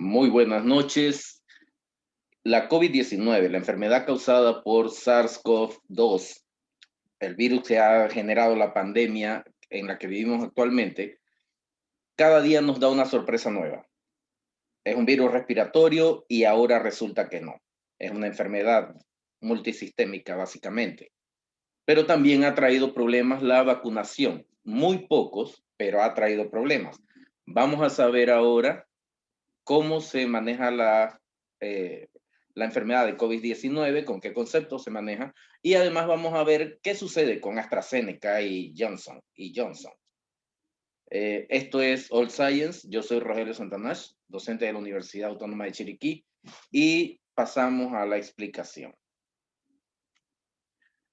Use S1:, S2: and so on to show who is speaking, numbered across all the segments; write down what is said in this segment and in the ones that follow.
S1: Muy buenas noches. La COVID-19, la enfermedad causada por SARS-CoV-2, el virus que ha generado la pandemia en la que vivimos actualmente, cada día nos da una sorpresa nueva. Es un virus respiratorio y ahora resulta que no. Es una enfermedad multisistémica, básicamente. Pero también ha traído problemas la vacunación. Muy pocos, pero ha traído problemas. Vamos a saber ahora cómo se maneja eh, la enfermedad de COVID-19, con qué conceptos se maneja, y además vamos a ver qué sucede con AstraZeneca y Johnson y Johnson. Esto es All Science. Yo soy Rogelio Santanash, docente de la Universidad Autónoma de Chiriquí, y pasamos a la explicación.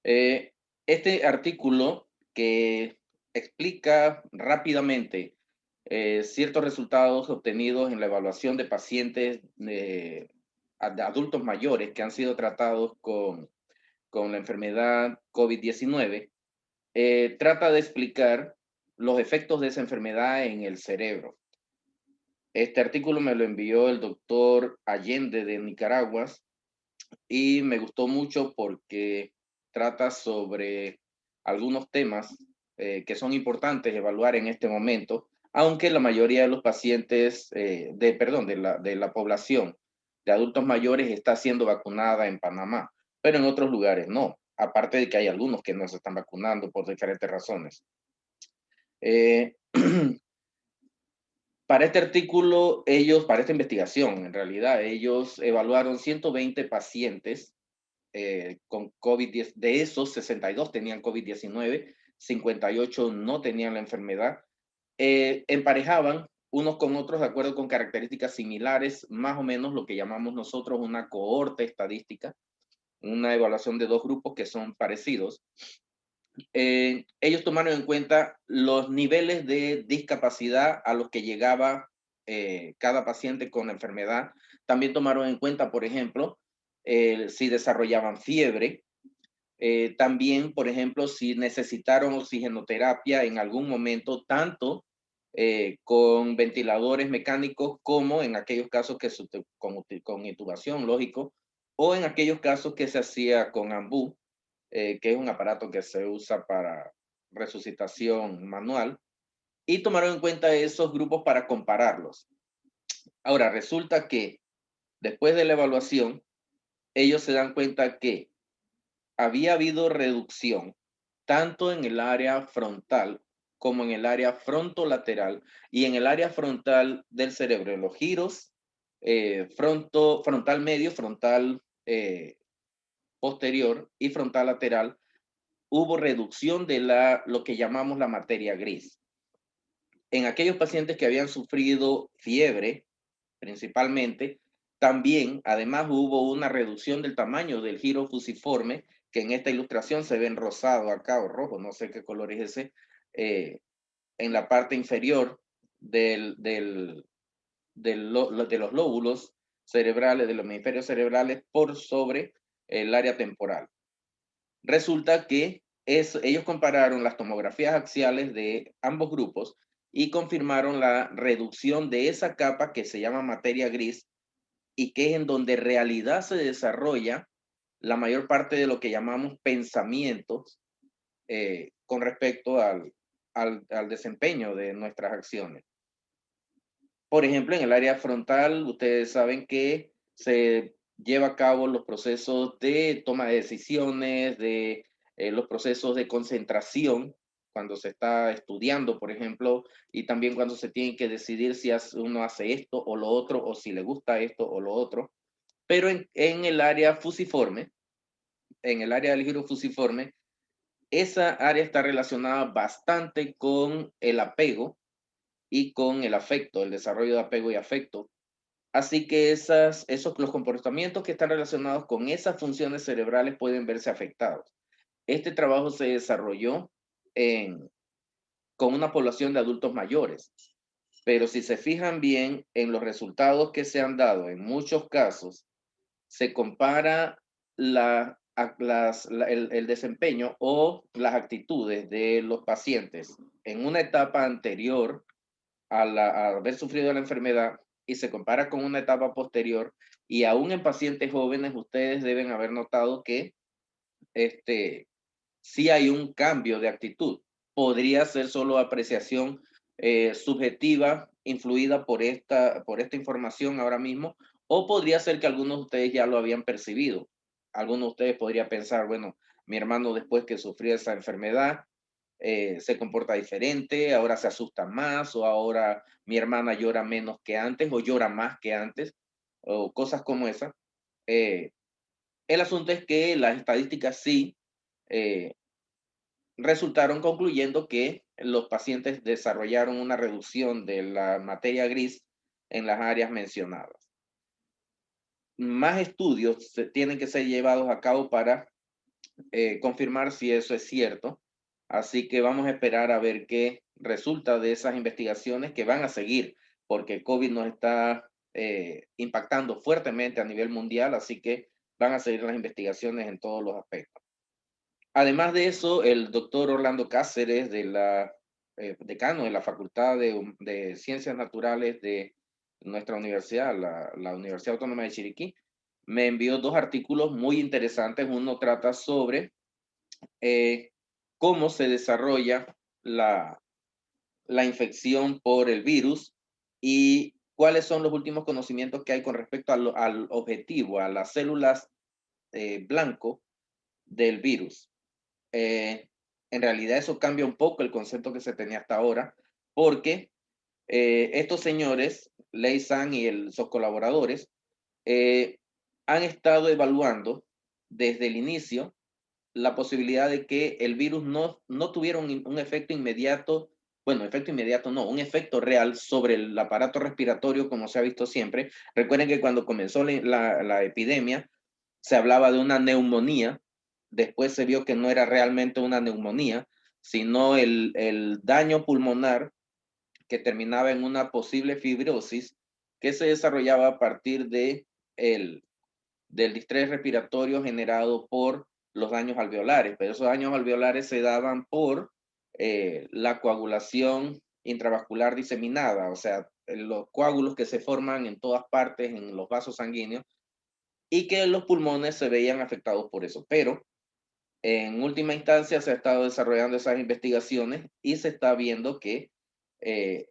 S1: Este artículo que explica rápidamente ciertos resultados obtenidos en la evaluación de pacientes de adultos mayores que han sido tratados con la enfermedad COVID-19, trata de explicar los efectos de esa enfermedad en el cerebro. Este artículo me lo envió el doctor Allende de Nicaragua y me gustó mucho porque trata sobre algunos temas que son importantes evaluar en este momento, aunque la mayoría de los pacientes, de la población de adultos mayores está siendo vacunada en Panamá, pero en otros lugares no, aparte de que hay algunos que no se están vacunando por diferentes razones. Eh, Para este artículo, para esta investigación, en realidad, ellos evaluaron 120 pacientes con COVID-19. De esos, 62 tenían COVID-19, 58 no tenían la enfermedad. Emparejaban unos con otros de acuerdo con características similares, más o menos lo que llamamos nosotros una cohorte estadística, una evaluación de dos grupos que son parecidos. Ellos tomaron en cuenta los niveles de discapacidad a los que llegaba cada paciente con la enfermedad. También tomaron en cuenta, por ejemplo, si desarrollaban fiebre. También, por ejemplo, si necesitaron oxigenoterapia en algún momento, tanto con ventiladores mecánicos como en aquellos casos con intubación, lógico, o en aquellos casos que se hacía con AMBU, que es un aparato que se usa para resucitación manual, y tomaron en cuenta esos grupos para compararlos. Ahora, resulta que después de la evaluación, ellos se dan cuenta que había habido reducción tanto en el área frontal como en el área frontolateral y en el área frontal del cerebro, en los giros frontal medio, frontal posterior y frontal lateral, hubo reducción de lo que llamamos la materia gris. En aquellos pacientes que habían sufrido fiebre, principalmente, también, además, hubo una reducción del tamaño del giro fusiforme, que en esta ilustración se ve en rosado acá o rojo, no sé qué color es ese, en la parte inferior de los lóbulos cerebrales, de los hemisferios cerebrales por sobre el área temporal. Resulta que ellos compararon las tomografías axiales de ambos grupos y confirmaron la reducción de esa capa que se llama materia gris y que es en donde en realidad se desarrolla la mayor parte de lo que llamamos pensamientos con respecto al desempeño de nuestras acciones. Por ejemplo, en el área frontal, ustedes saben que se lleva a cabo los procesos de toma de decisiones, de los procesos de concentración, cuando se está estudiando, por ejemplo, y también cuando se tiene que decidir si uno hace esto o lo otro, o si le gusta esto o lo otro. Pero en el área fusiforme, en el área del giro fusiforme, esa área está relacionada bastante con el apego y con el afecto, el desarrollo de apego y afecto. Así que los comportamientos que están relacionados con esas funciones cerebrales pueden verse afectados. Este trabajo se desarrolló con una población de adultos mayores, pero si se fijan bien en los resultados que se han dado, en muchos casos, se compara el desempeño o las actitudes de los pacientes en una etapa anterior a haber sufrido la enfermedad y se compara con una etapa posterior, y aún en pacientes jóvenes, ustedes deben haber notado que sí hay un cambio de actitud. Podría ser solo apreciación subjetiva, influida por esta información ahora mismo, o podría ser que algunos de ustedes ya lo habían percibido. Algunos de ustedes podría pensar, bueno, mi hermano después que sufrió esa enfermedad, se comporta diferente, ahora se asusta más, o ahora mi hermana llora menos que antes, o llora más que antes, o cosas como esa. Eh, el asunto es que las estadísticas sí eh, resultaron concluyendo que los pacientes desarrollaron una reducción de la materia gris en las áreas mencionadas. Más estudios tienen que ser llevados a cabo para confirmar si eso es cierto. Así que vamos a esperar a ver qué resulta de esas investigaciones que van a seguir, porque el COVID nos está impactando fuertemente a nivel mundial, así que van a seguir las investigaciones en todos los aspectos. Además de eso, el doctor Orlando Cáceres, decano de la Facultad de Ciencias Naturales de nuestra universidad, la Universidad Autónoma de Chiriquí, me envió dos artículos muy interesantes. Uno trata sobre eh, cómo se desarrolla la infección por el virus y cuáles son los últimos conocimientos que hay con respecto al objetivo, a las células blanco del virus. En realidad eso cambia un poco el concepto que se tenía hasta ahora, porque estos señores, Lei San y sus colaboradores, eh, han estado evaluando desde el inicio la posibilidad de que el virus no tuviera un efecto inmediato, bueno, efecto inmediato no, un efecto real sobre el aparato respiratorio como se ha visto siempre. Recuerden que cuando comenzó la epidemia se hablaba de una neumonía, después se vio que no era realmente una neumonía, sino el daño pulmonar que terminaba en una posible fibrosis que se desarrollaba a partir del distrés respiratorio generado por los daños alveolares, pero esos daños alveolares se daban por la coagulación intravascular diseminada, o sea, los coágulos que se forman en todas partes en los vasos sanguíneos y que los pulmones se veían afectados por eso. Pero en última instancia se ha estado desarrollando esas investigaciones y se está viendo que eh,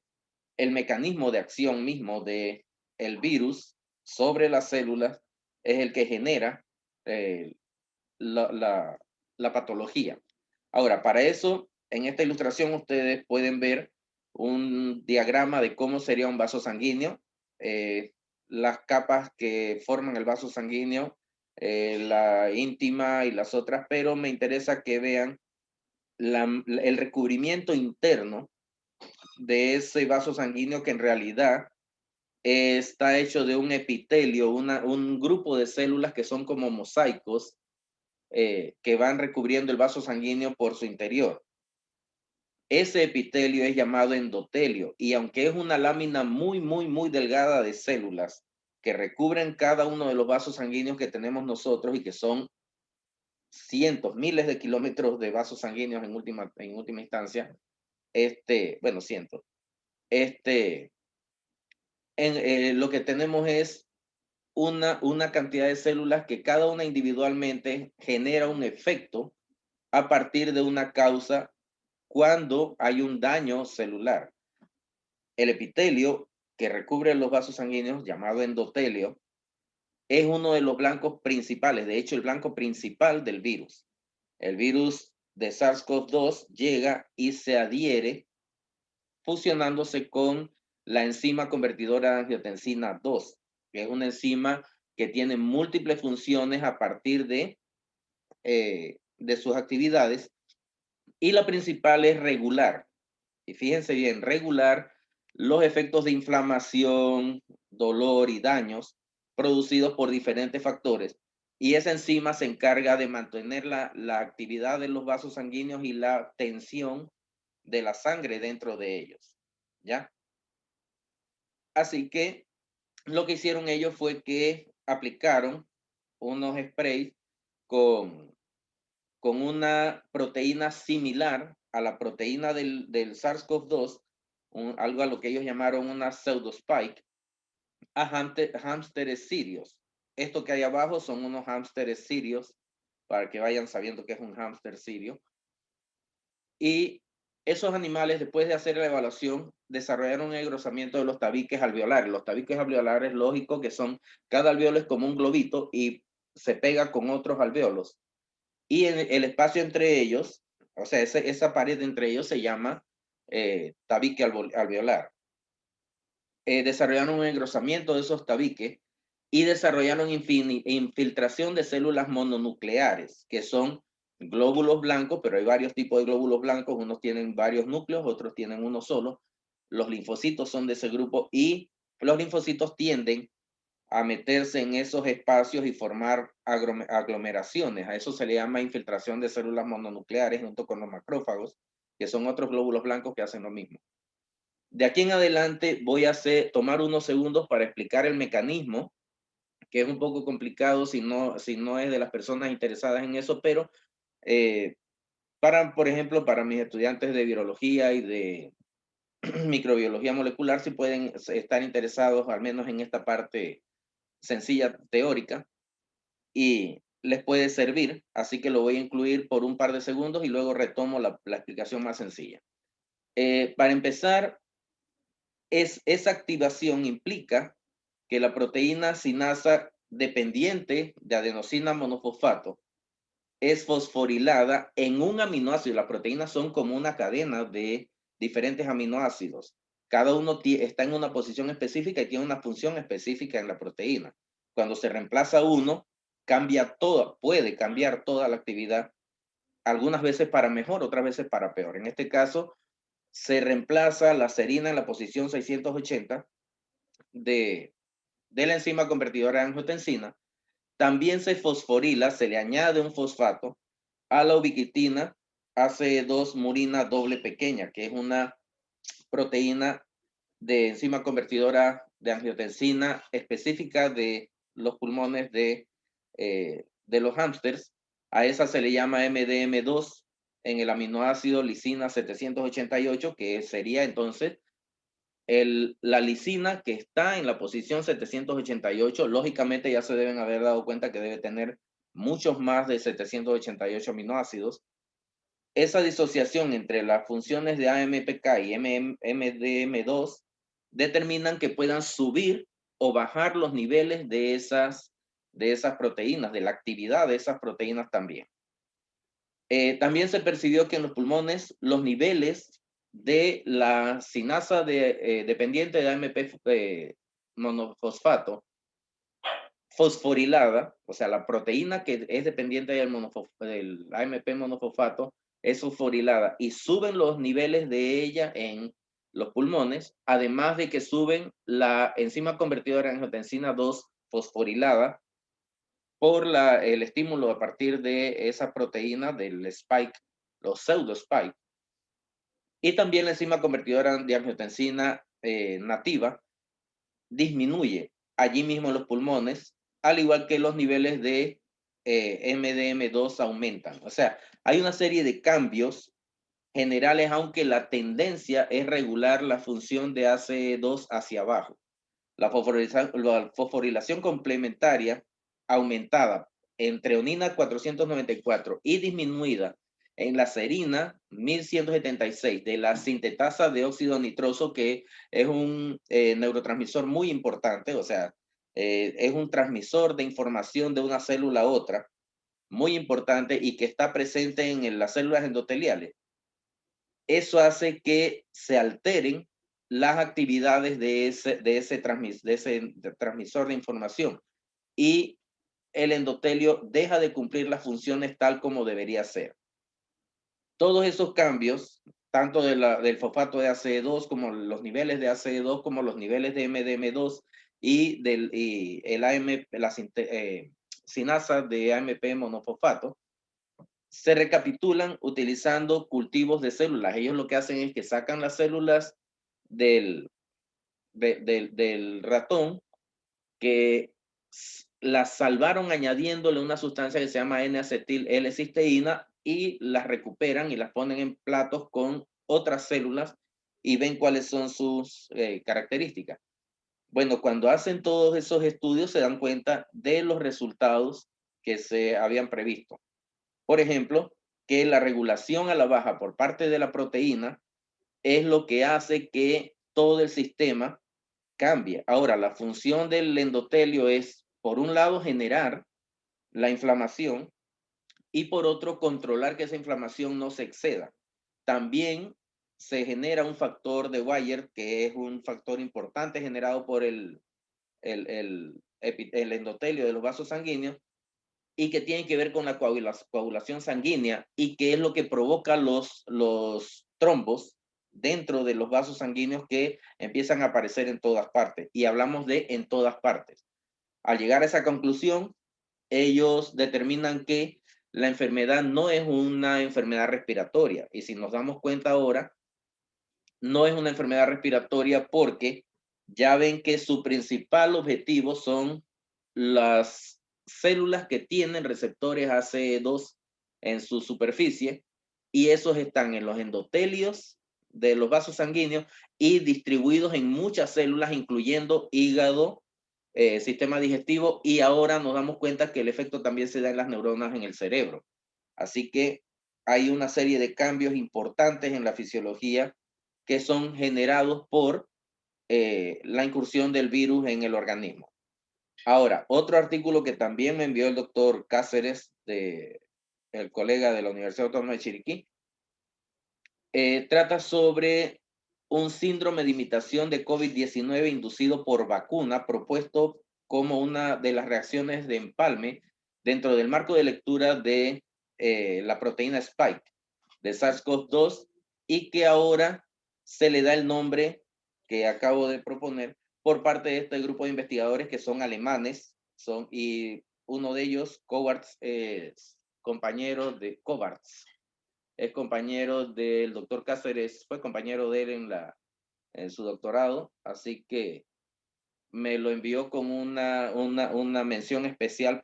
S1: el mecanismo de acción mismo de el virus sobre las células es el que genera eh, la, la, la patología. Ahora, para eso, en esta ilustración ustedes pueden ver un diagrama de cómo sería un vaso sanguíneo, las capas que forman el vaso sanguíneo, la íntima y las otras, pero me interesa que vean el recubrimiento interno de ese vaso sanguíneo que en realidad está hecho de un epitelio, un grupo de células que son como mosaicos que van recubriendo el vaso sanguíneo por su interior. Ese epitelio es llamado endotelio y aunque es una lámina muy delgada de células que recubren cada uno de los vasos sanguíneos que tenemos nosotros y que son cientos, miles de kilómetros de vasos sanguíneos en última instancia, bueno, cientos, lo que tenemos es una cantidad de células que cada una individualmente genera un efecto a partir de una causa cuando hay un daño celular. El epitelio que recubre los vasos sanguíneos, llamado endotelio, es uno de los blancos principales, de hecho el blanco principal del virus. El virus de SARS-CoV-2 llega y se adhiere fusionándose con la enzima convertidora de angiotensina 2, que es una enzima que tiene múltiples funciones a partir de sus actividades, y la principal es regular. Y fíjense bien, regular los efectos de inflamación, dolor y daños producidos por diferentes factores. Y esa enzima se encarga de mantener la actividad de los vasos sanguíneos y la tensión de la sangre dentro de ellos. ¿Ya? Así que lo que hicieron ellos fue que aplicaron unos sprays con, con una proteína similar a la proteína del SARS-CoV-2, algo a lo que ellos llamaron una pseudospike, a hámsteres sirios. Esto que hay abajo son unos hámsteres sirios, para que vayan sabiendo que es un hámster sirio. Y esos animales, después de hacer la evaluación, desarrollaron un engrosamiento de los tabiques alveolares. Los tabiques alveolares, lógico que son, cada alveolo es como un globito y se pega con otros alveolos. Y en el espacio entre ellos, o sea, esa pared entre ellos se llama tabique alveolar. Desarrollaron un engrosamiento de esos tabiques y desarrollaron infiltración de células mononucleares, que son glóbulos blancos, pero hay varios tipos de glóbulos blancos, unos tienen varios núcleos, otros tienen uno solo. Los linfocitos son de ese grupo y los linfocitos tienden a meterse en esos espacios y formar aglomeraciones. A eso se le llama infiltración de células mononucleares junto con los macrófagos, que son otros glóbulos blancos que hacen lo mismo. De aquí en adelante voy a tomar unos segundos para explicar el mecanismo, que es un poco complicado si no es de las personas interesadas en eso, pero por ejemplo, para mis estudiantes de virología y de microbiología molecular, si pueden estar interesados al menos en esta parte sencilla teórica y les puede servir, así que lo voy a incluir por un par de segundos y luego retomo la explicación más sencilla. Para empezar, esa activación implica que la proteína sinasa dependiente de adenosina monofosfato es fosforilada en un aminoácido. Las proteínas son como una cadena de diferentes aminoácidos. Cada uno está en una posición específica y tiene una función específica en la proteína. Cuando se reemplaza uno, puede cambiar toda la actividad, algunas veces para mejor, otras veces para peor. En este caso, se reemplaza la serina en la posición 680 de la enzima convertidora de angiotensina. También se fosforila, se le añade un fosfato a la ubiquitina ACE2 murina doble pequeña, que es una proteína de enzima convertidora de angiotensina específica de los pulmones de los hámsters. A esa se le llama MDM2 en el aminoácido lisina 788, que sería entonces la lisina que está en la posición 788. Lógicamente ya se deben haber dado cuenta que debe tener muchos más de 788 aminoácidos. Esa disociación entre las funciones de AMPK y MDM2 determinan que puedan subir o bajar los niveles de esas proteínas, de la actividad de esas proteínas también. También se percibió que en los pulmones los niveles de la sinasa dependiente de AMP monofosfato fosforilada, o sea, la proteína que es dependiente del AMP monofosfato es fosforilada y suben los niveles de ella en los pulmones, además de que suben la enzima convertidora de angiotensina 2 fosforilada por el estímulo a partir de esa proteína del spike, los pseudo spike, y también la enzima convertidora de angiotensina nativa disminuye allí mismo en los pulmones, al igual que los niveles de MDM2 aumentan. O sea, hay una serie de cambios generales, aunque la tendencia es regular la función de ACE2 hacia abajo. La fosforilación complementaria aumentada en treonina 494 y disminuida en la serina 1176 de la sintetasa de óxido nitroso, que es un neurotransmisor muy importante, o sea, es un transmisor de información de una célula a otra, muy importante y que está presente en las células endoteliales. Eso hace que se alteren las actividades de ese transmisor de información y el endotelio deja de cumplir las funciones tal como debería ser. Todos esos cambios, tanto del fosfato de ACE2 como los niveles de ACE2 como los niveles de MDM2 y la sinasa de AMP monofosfato, se recapitulan utilizando cultivos de células. Ellos lo que hacen es que sacan las células del ratón, que las salvaron añadiéndole una sustancia que se llama N-acetil L-cisteína y las recuperan y las ponen en platos con otras células y ven cuáles son sus características. Bueno, cuando hacen todos esos estudios se dan cuenta de los resultados que se habían previsto. Por ejemplo, que la regulación a la baja por parte de la proteína es lo que hace que todo el sistema cambie. Ahora, la función del endotelio es, por un lado, generar la inflamación y por otro, controlar que esa inflamación no se exceda. También se genera un factor de Weyerr, que es un factor importante generado por el endotelio de los vasos sanguíneos y que tiene que ver con la coagulación sanguínea y que es lo que provoca los trombos dentro de los vasos sanguíneos que empiezan a aparecer en todas partes. Y hablamos de en todas partes. Al llegar a esa conclusión, ellos determinan que la enfermedad no es una enfermedad respiratoria. Y si nos damos cuenta ahora, no es una enfermedad respiratoria porque ya ven que su principal objetivo son las células que tienen receptores ACE2 en su superficie y esos están en los endotelios de los vasos sanguíneos y distribuidos en muchas células, incluyendo hígado, sistema digestivo, y ahora nos damos cuenta que el efecto también se da en las neuronas en el cerebro. Así que hay una serie de cambios importantes en la fisiología que son generados por la incursión del virus en el organismo. Ahora, otro artículo que también me envió el doctor Cáceres, el colega de la Universidad Autónoma de Chiriquí, trata sobre un síndrome de imitación de COVID-19 inducido por vacuna, propuesto como una de las reacciones de empalme dentro del marco de lectura de la proteína Spike de SARS-CoV-2 y que ahora se le da el nombre que acabo de proponer por parte de este grupo de investigadores que son alemanes, y uno de ellos, Covarts, es compañero de Covarts, es compañero del doctor Cáceres, fue compañero de él en su doctorado, así que me lo envió con una mención especial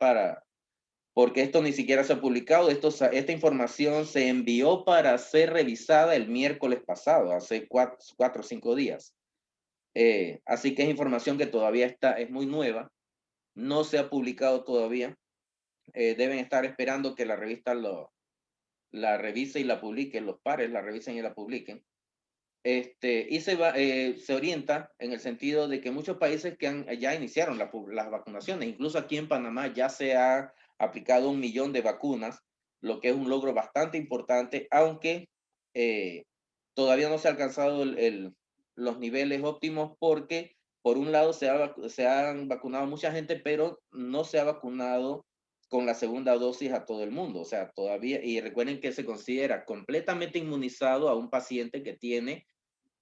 S1: porque esto ni siquiera se ha publicado, esta información se envió para ser revisada el miércoles pasado, hace 4 o 5 días. Así que es información que todavía es muy nueva, no se ha publicado todavía. Deben estar esperando que la revista la revise y la publique, los pares la revisen y la publiquen. Y se orienta en el sentido de que muchos países ya iniciaron las vacunaciones, incluso aquí en Panamá ya se ha aplicado 1 millón de vacunas, lo que es un logro bastante importante, aunque todavía no se ha alcanzado los niveles óptimos porque, por un lado, se han vacunado mucha gente, pero no se ha vacunado con la segunda dosis a todo el mundo. O sea, todavía, y recuerden que se considera completamente inmunizado a un paciente que tiene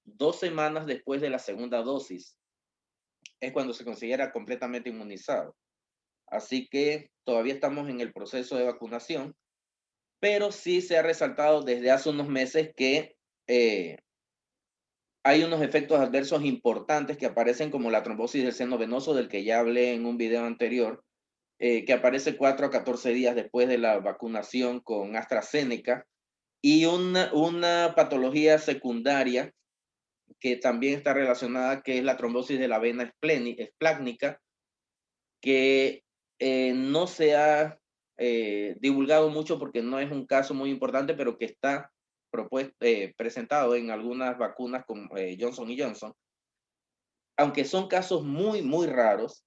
S1: 2 semanas después de la segunda dosis. Es cuando se considera completamente inmunizado. Así que todavía estamos en el proceso de vacunación, pero sí se ha resaltado desde hace unos meses que hay unos efectos adversos importantes que aparecen como la trombosis del seno venoso, del que ya hablé en un video anterior, que aparece 4 a 14 días después de la vacunación con AstraZeneca, y una patología secundaria que también está relacionada, que es la trombosis de la vena esplácnica, que no se ha divulgado mucho porque no es un caso muy importante, pero que está presentado en algunas vacunas como Johnson y Johnson. Aunque son casos muy, muy raros,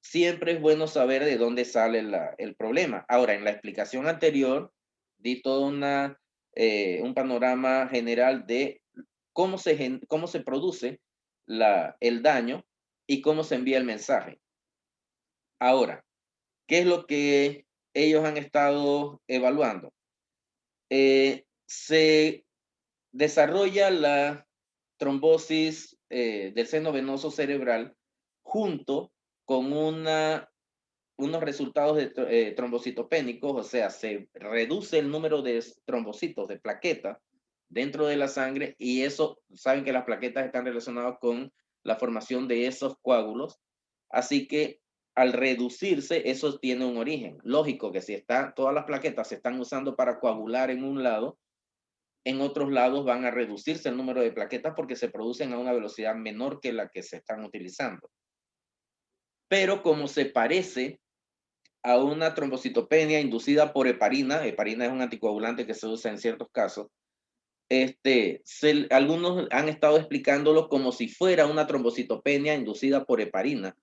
S1: siempre es bueno saber de dónde sale el problema. Ahora, en la explicación anterior, di todo un panorama general de cómo se produce el daño y cómo se envía el mensaje. Ahora, ¿qué es lo que ellos han estado evaluando? Se desarrolla la trombosis del seno venoso cerebral junto con unos resultados de trombocitopénicos, o sea, se reduce el número de trombocitos, de plaquetas dentro de la sangre, y eso, saben que las plaquetas están relacionadas con la formación de esos coágulos, así que al reducirse, eso tiene un origen. Lógico que si todas las plaquetas se están usando para coagular en un lado, en otros lados van a reducirse el número de plaquetas porque se producen a una velocidad menor que la que se están utilizando. Pero como se parece a una trombocitopenia inducida por heparina, heparina es un anticoagulante que se usa en ciertos casos, algunos han estado explicándolo como si fuera una trombocitopenia inducida por heparina.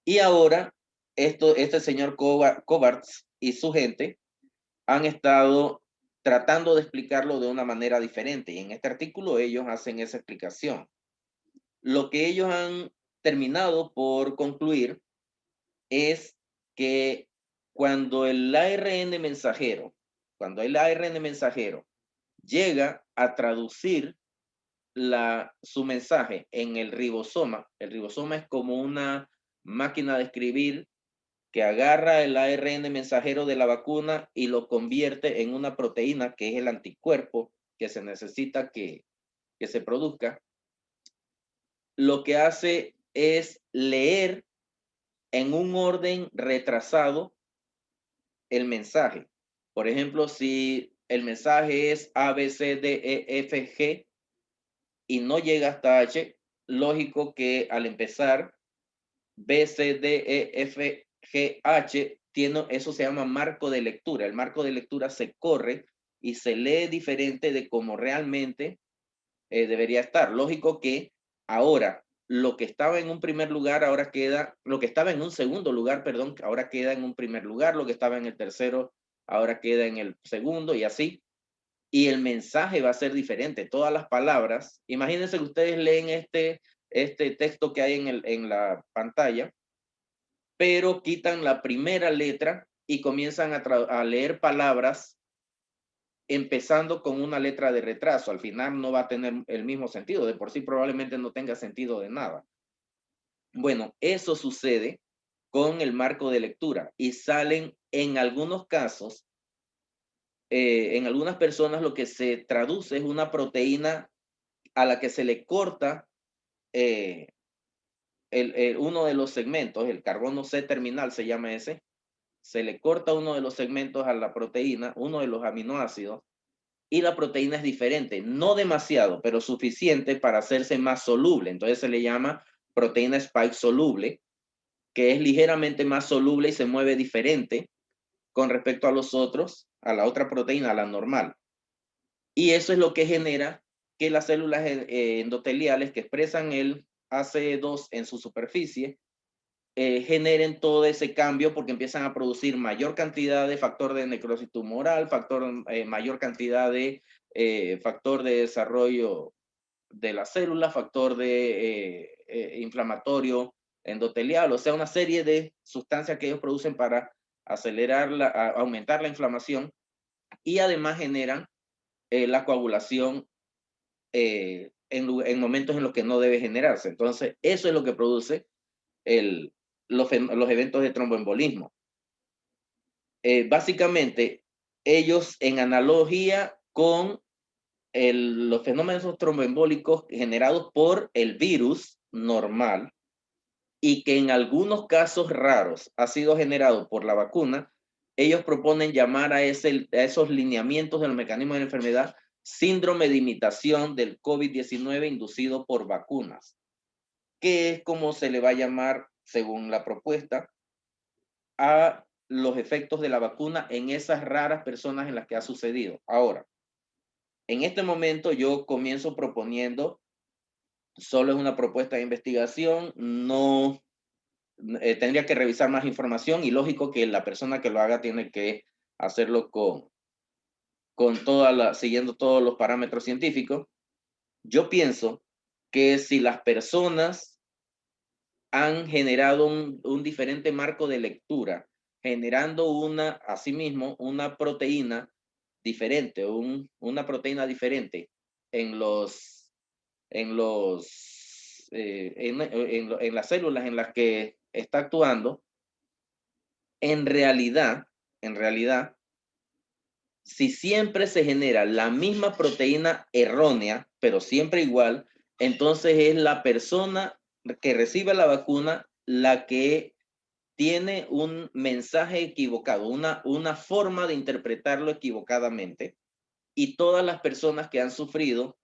S1: Y ahora, este señor Cobarts y su gente han estado tratando de explicarlo de una manera diferente. Y en este artículo ellos hacen esa explicación. Lo que ellos han terminado por concluir es que cuando el ARN mensajero, llega a traducir su mensaje en el ribosoma es como una máquina de escribir que agarra el ARN mensajero de la vacuna y lo convierte en una proteína que es el anticuerpo que se necesita que se produzca. Lo que hace es leer en un orden retrasado el mensaje. Por ejemplo, si el mensaje es A, B, C, D, E, F, G y no llega hasta H, lógico que al empezar B, C, D, E, F, G, H, eso se llama marco de lectura. El marco de lectura se corre y se lee diferente de como realmente debería estar. Lógico que ahora lo que estaba en un primer lugar ahora queda, lo que estaba en un segundo lugar, perdón, ahora queda en un primer lugar, lo que estaba en el tercero ahora queda en el segundo y así. Y el mensaje va a ser diferente. Todas las palabras, imagínense que ustedes leen este texto que hay en la pantalla, pero quitan la primera letra y comienzan a leer palabras empezando con una letra de retraso. Al final no va a tener el mismo sentido. De por sí probablemente no tenga sentido de nada. Bueno, eso sucede con el marco de lectura y salen en algunos casos, en algunas personas lo que se traduce es una proteína a la que se le corta eh, uno de los segmentos, el carbono C terminal se llama ese, se le corta uno de los segmentos a la proteína, uno de los aminoácidos, y la proteína es diferente, no demasiado, pero suficiente para hacerse más soluble. Entonces se le llama proteína spike soluble, que es ligeramente más soluble y se mueve diferente con respecto a los otros, a la otra proteína, a la normal. Y eso es lo que genera que las células endoteliales que expresan el ACE2 en su superficie generen todo ese cambio porque empiezan a producir mayor cantidad de factor de necrosis tumoral, mayor cantidad de factor de desarrollo de la célula, factor de inflamatorio endotelial, o sea, una serie de sustancias que ellos producen para aumentar la inflamación y además generan la coagulación en momentos en los que no debe generarse. Entonces, eso es lo que produce los eventos de tromboembolismo. Básicamente, ellos en analogía con los fenómenos tromboembólicos generados por el virus normal y que en algunos casos raros ha sido generado por la vacuna, ellos proponen llamar a esos lineamientos del mecanismo de la enfermedad síndrome de imitación del COVID-19 inducido por vacunas, que es como se le va a llamar, según la propuesta, a los efectos de la vacuna en esas raras personas en las que ha sucedido. Ahora, en este momento yo comienzo proponiendo, solo es una propuesta de investigación, no tendría que revisar más información y lógico que la persona que lo haga tiene que hacerlo siguiendo todos los parámetros científicos. Yo pienso que si las personas han generado un diferente marco de lectura, generando asimismo, una proteína diferente, una proteína diferente en las células en las que está actuando, en realidad, si siempre se genera la misma proteína errónea, pero siempre igual, entonces es la persona que recibe la vacuna la que tiene un mensaje equivocado, una forma de interpretarlo equivocadamente. y todas las personas que han sufrido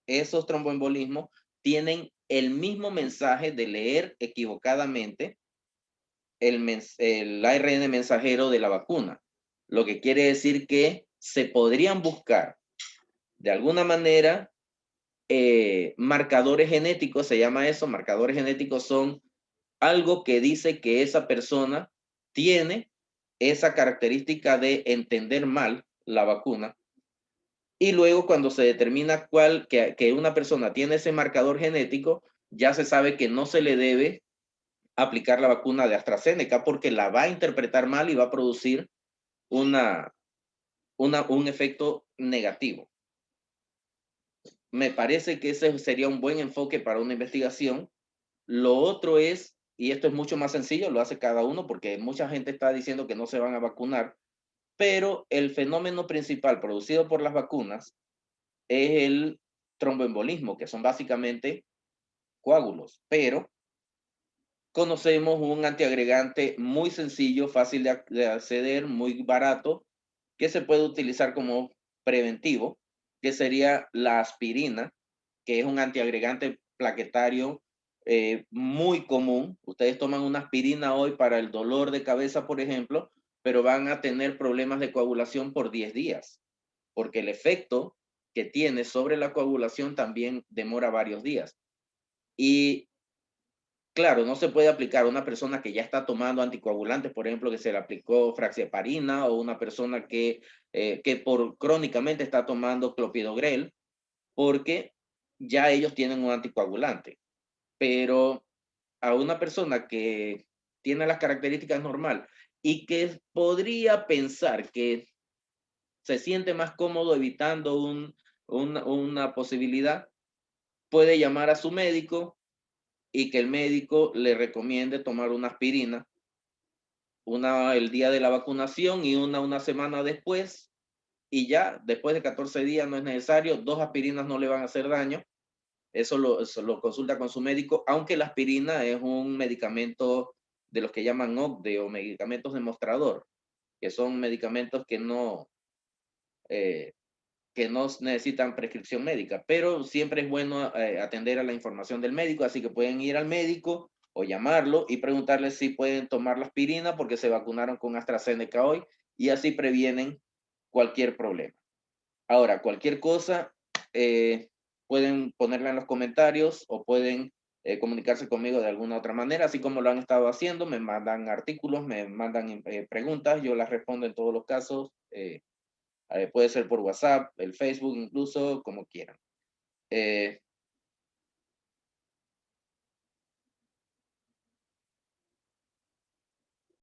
S1: esos tromboembolismos tienen el mismo mensaje de leer equivocadamente el ARN mensajero de la vacuna, lo que quiere decir que se podrían buscar de alguna manera marcadores genéticos, se llama eso, marcadores genéticos son algo que dice que esa persona tiene esa característica de entender mal la vacuna. Y luego cuando se determina que una persona tiene ese marcador genético, ya se sabe que no se le debe aplicar la vacuna de AstraZeneca porque la va a interpretar mal y va a producir una, un efecto negativo. Me parece que ese sería un buen enfoque para una investigación. Lo otro es, y esto es mucho más sencillo, lo hace cada uno porque mucha gente está diciendo que no se van a vacunar, pero el fenómeno principal producido por las vacunas es el tromboembolismo, que son básicamente coágulos, pero conocemos un antiagregante muy sencillo, fácil de acceder, muy barato, que se puede utilizar como preventivo, que sería la aspirina, que es un antiagregante plaquetario muy común. Ustedes toman una aspirina hoy para el dolor de cabeza, por ejemplo, pero van a tener problemas de coagulación por 10 días, porque el efecto que tiene sobre la coagulación también demora varios días. Y claro, no se puede aplicar a una persona que ya está tomando anticoagulantes, por ejemplo, que se le aplicó fraxiaparina, o una persona que crónicamente está tomando clopidogrel, porque ya ellos tienen un anticoagulante. Pero a una persona que tiene las características normal y que podría pensar que se siente más cómodo evitando una posibilidad, puede llamar a su médico y que el médico le recomiende tomar una aspirina, una el día de la vacunación y una semana después, y ya después de 14 días no es necesario, 2 aspirinas no le van a hacer daño. Eso lo consulta con su médico, aunque la aspirina es un medicamento de los que llaman OCDE o medicamentos de mostrador, que son medicamentos eh, que no necesitan prescripción médica, pero siempre es bueno atender a la información del médico, así que pueden ir al médico o llamarlo y preguntarle si pueden tomar la aspirina porque se vacunaron con AstraZeneca hoy y así previenen cualquier problema. Ahora, cualquier cosa, pueden ponerla en los comentarios o pueden comunicarse conmigo de alguna otra manera, así como lo han estado haciendo, me mandan artículos, me mandan preguntas, yo las respondo en todos los casos. Puede ser por WhatsApp, el Facebook incluso, como quieran.